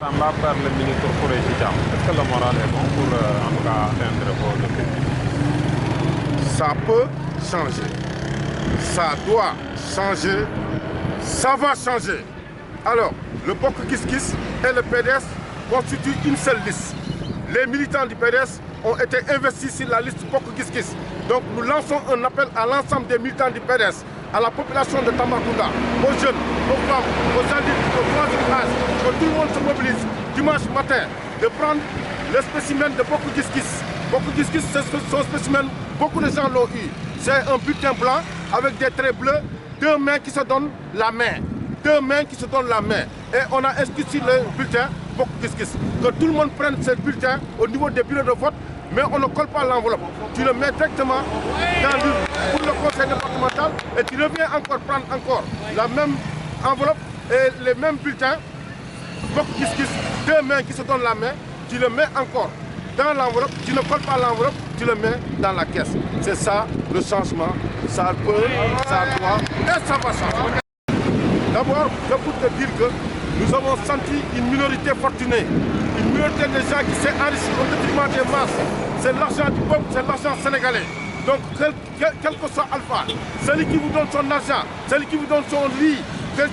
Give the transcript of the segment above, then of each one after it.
Samba par le ministre Khoureyssi Thiam. Est-ce que le moral est bon pour en tout cas atteindre vos objectifs? Ça peut changer. Ça doit changer. Ça va changer. Alors, le Bokk Gis Gis et le PDS constituent une seule liste. Les militants du PDS ont été investis sur la liste Bokk Gis Gis. Donc nous lançons un appel à l'ensemble des militants du PDS, à la population de Tambacounda, aux jeunes, aux femmes, aux adultes, aux troisième âge, que tout le monde se mobilise dimanche matin de prendre le spécimen de Bokk Gis Gis. Bokk Gis Gis, c'est son spécimen, beaucoup de gens l'ont eu. C'est un bulletin blanc avec des traits bleus, deux mains qui se donnent la main. Deux mains qui se donnent la main. Et on a inscrit sur le bulletin Bokk Gis Gis. Que tout le monde prenne ce bulletin au niveau des bureaux de vote, mais on ne colle pas l'enveloppe. Tu le mets directement dans l'urne pour le conseil départemental et tu reviens encore prendre encore la même enveloppe et les mêmes bulletins Bokk Gis Gis, deux mains qui se donnent la main, tu le mets encore dans l'enveloppe, tu ne colles pas l'enveloppe, tu le mets dans la caisse. C'est ça le changement, ça peut, ça doit et ça va changer. D'abord, je peux te dire que nous avons senti une minorité fortunée, une minorité de gens qui s'est enrichie au détriment des masses. C'est l'argent du peuple, c'est l'argent sénégalais. Donc, quel que soit Alpha, celui qui vous donne son argent, celui qui vous donne son riz,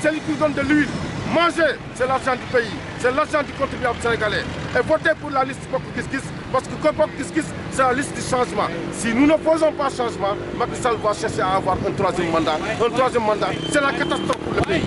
celui qui vous donne de l'huile, mangez, c'est l'argent du pays, c'est l'argent du contribuable sénégalais. Et votez pour la liste Bokk Gis Gis, parce que Bokk Gis Gis, c'est la liste du changement. Si nous ne faisons pas changement, Macky Sall va chercher à avoir un troisième mandat. Un troisième mandat, c'est la catastrophe pour le pays.